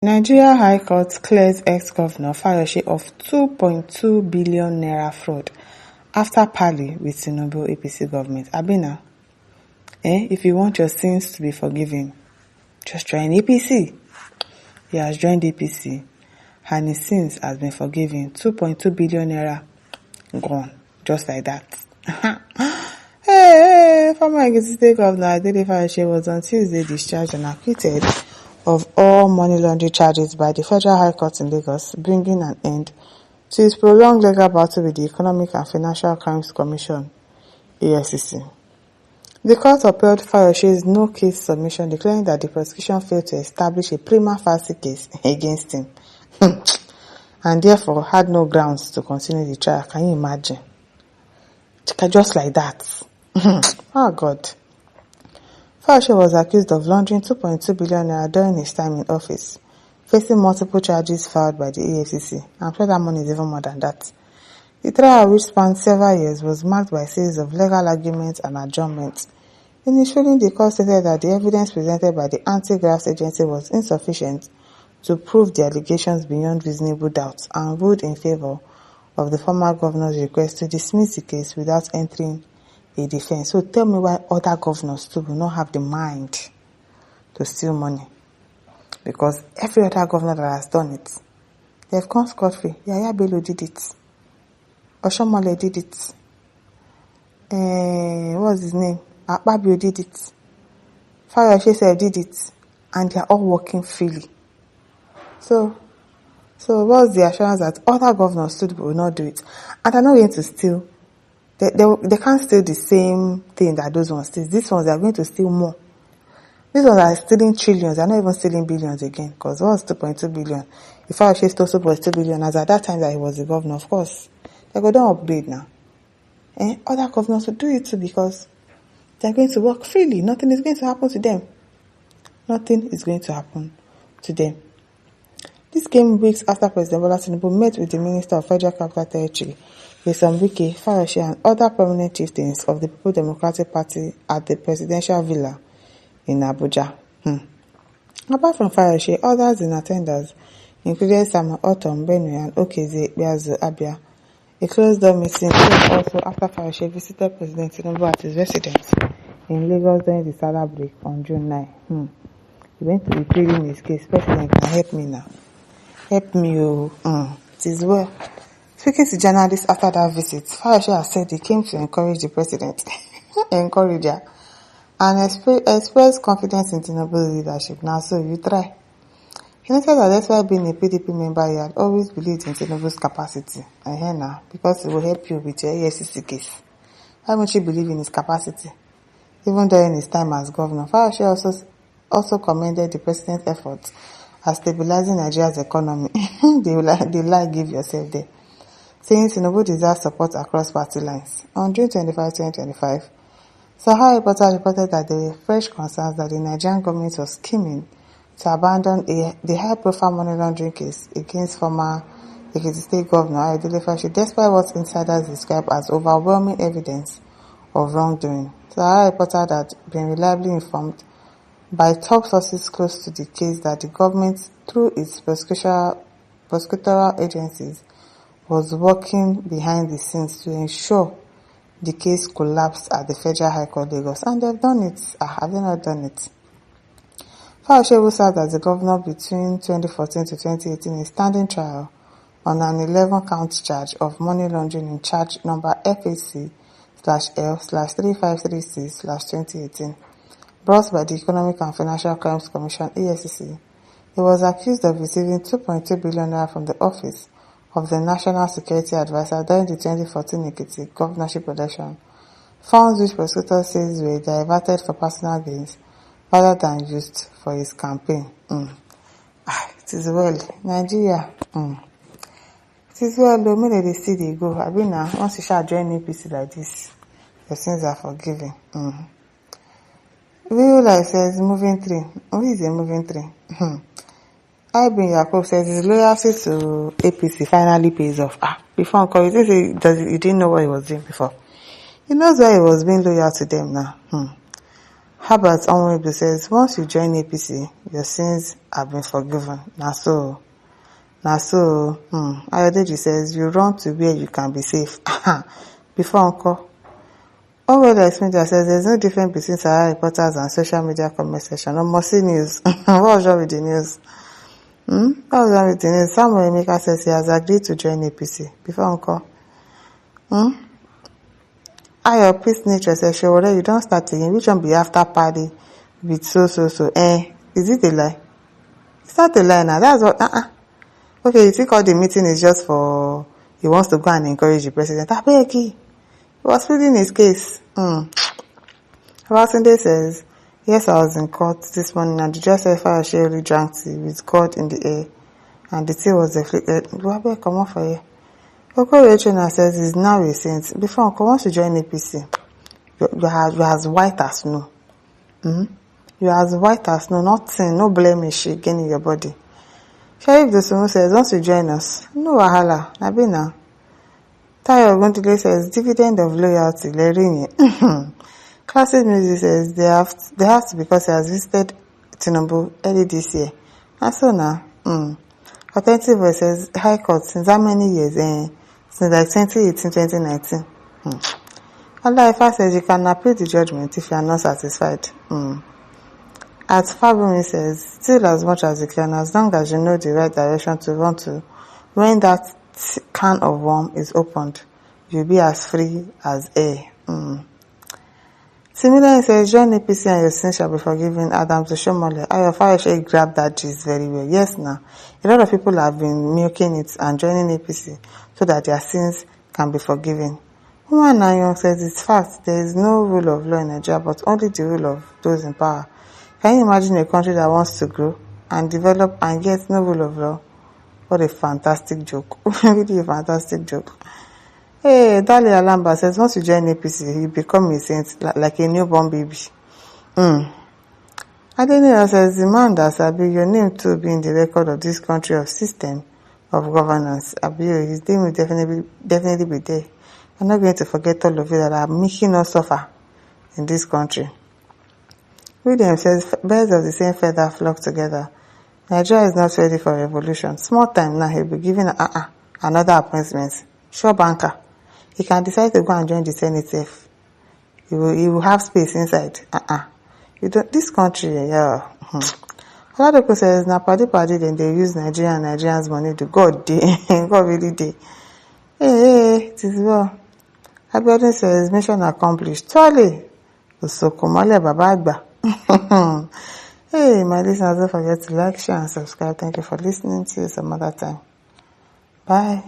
Nigeria High Court clears ex-governor Fayose of 2.2 billion naira fraud after parley with Tinubu APC government. Abina, if you want your sins to be forgiven, just join APC. He has joined APC and his sins has been forgiven. 2.2 billion naira gone, just like that. Former Ekiti State Governor Fayose was on Tuesday discharged and acquitted of all money laundering charges by the Federal High Court in Lagos, bringing an end to his prolonged legal battle with the Economic and Financial Crimes Commission, EFCC. The court upheld Fayose's no-case submission, declaring that the prosecution failed to establish a prima facie case against him, and therefore had no grounds to continue the trial. Can you imagine? Just like that. Oh God. Fayose was accused of laundering 2.2 billion naira during his time in office, facing multiple charges filed by the EFCC. I'm sure that money is even more than that. The trial, which spanned several years, was marked by a series of legal arguments and adjournments. Initially, the court stated that the evidence presented by the anti-graft agency was insufficient to prove the allegations beyond reasonable doubt and ruled in favor of the former governor's request to dismiss the case without entering a defense. So tell me why other governors too will not have the mind to steal money. Because every other governor that has done it, they've gone scot-free. Yaya Bello did it. Oshomole did it. What's his name? Akpabio did it. Fayose did it. And they are all working freely. So what's the assurance that other governors too will not do it? And they're not going to steal. They can't steal the same thing that those ones steal. These ones, they are going to steal more. These ones are stealing trillions. They are not even stealing billions again. Because what was 2.2 billion? If I stole 2.2 billion, as at that time that he was the governor, of course, they go down upgrade now. Other governors will do it too because they are going to work freely. Nothing is going to happen to them. Nothing is going to happen to them. This came weeks after President Bola Tinubu met with the Minister of Federal Capital Territory, Wike, Fayose, and other prominent chieftains of the People's Democratic Party at the presidential villa in Abuja. Apart from Fayose, others in attendance included Samuel Otom, Benue, and Okeze Biazo Abia. A closed-door meeting came also after Fayose visited President Tinubu at his residence in Lagos during the Salah break on June 9. He went to be pleading his case. President, can help me now. Help me, it is well. Speaking to journalists after that visit, Fayose has said he came to encourage the president, encourage her, and express confidence in Tinubu's leadership. Now, so you try. He noted that despite being a PDP member, he had always believed in Tinubu's capacity. And here now, because it will help you with your EFCC case. Why won't you believe in his capacity? Even during his time as governor, Fayose also commended the president's efforts at stabilizing Nigeria's economy. They lie, give yourself there. Saying Tinubu deserves support across party lines. On June 25, 2025, Sahara reporters reported that there were fresh concerns that the Nigerian government was scheming to abandon the high-profile money laundering case against former Ekiti State Governor Fayose, despite what insiders describe as overwhelming evidence of wrongdoing. Sahara reported had been reliably informed by top sources close to the case that the government, through its prosecutorial agencies, was working behind the scenes to ensure the case collapsed at the Federal High Court Lagos. And they've done it. Have they not done it? Fayose, who served as the governor between 2014 to 2018 in standing trial on an 11-count charge of money laundering in charge number FAC/L/3536/2018, brought by the Economic and Financial Crimes Commission, EFCC. He was accused of receiving 2.2 billion naira from the office of the National Security Advisor during the 2014 Ekiti governorship election, funds which prosecutors says were diverted for personal gains rather than used for his campaign. It is well. Nigeria. It is well, though. Maybe they see they go. I mean, now, once you shall join APC like this, your sins are forgiven. Real life says moving tree. Who is a moving tree? Ibn Yakub says his loyalty to APC finally pays off. Before Uncle, he didn't know what he was doing before. He knows why he was being loyal to them now. Herbert Onwebe says, once you join APC, your sins have been forgiven. Na so. Ayodeji says, you run to where you can be safe. Before Uncle. Owele Media says, there's no difference between Sahara reporters and social media comment section. No more see news. What's wrong with the news? What's wrong with the news? Samuel Emeka says he has agreed to join APC. Before Uncle. Ayo Peace Nature says, Showore, you don't start again. Which one be after party with so? Is it a lie? It's not a lie now. That's what, Okay, you think all the meeting is just for, he wants to go and encourage the president. He was pleading his case. Rasunde says, yes, I was in court this morning and the judge said Fayose only drank tea with God in the air and the tea was deflated. Wabe, come on for you. Okorechena says he's now a saint. Before Uncle wants to join APC, you're as white as snow. You're as white as snow, nothing, no blemish again in your body. Sheriff Dosunmu says, once you join us, no wahala, nabina. Tayo Oguntile says, dividend of loyalty, Lerini. Classic Music says, they have to because he has visited Tinubu early this year. And so now, Authentic Voice says, High Court, since how many years? Since like 2018, 2019. Allah Ifa says, you can appeal the judgment if you are not satisfied. At Fabumi says, still as much as you can, as long as you know the right direction to run to, when that can of worm is opened, you'll be as free as air. Similarly, says, join APC and your sins shall be forgiven. Adam to Shomole. Ayo Fayose grabbed that gist very well. Yes, now. A lot of people have been milking it and joining APC so that their sins can be forgiven. Woman Nayon says, it's fact, there is no rule of law in Nigeria, but only the rule of those in power. Can you imagine a country that wants to grow and develop and yet no rule of law? What a fantastic joke. Really a fantastic joke. Hey, Dali Alamba says, once you join APC, you become a saint, like a newborn baby. Adenio says, the man that Sabi, your name too be in the record of this country of system of governance. Abio, his name will definitely be there. I'm not going to forget all of you that are making us suffer in this country. William says, birds of the same feather flock together. Nigeria is not ready for revolution. Small time now, he'll be given another appointment. Sure banker. He can decide to go and join the Senate if he will have space inside. This country, yeah. Oladoko says, na party, then they use Nigeria and Nigerians' money to God day. God really day. Hey, it is well. Abiodun says, mission accomplished. Totally. Usokomale Babagba. Hey, my listeners, don't forget to like, share, and subscribe. Thank you for listening. See you some other time. Bye.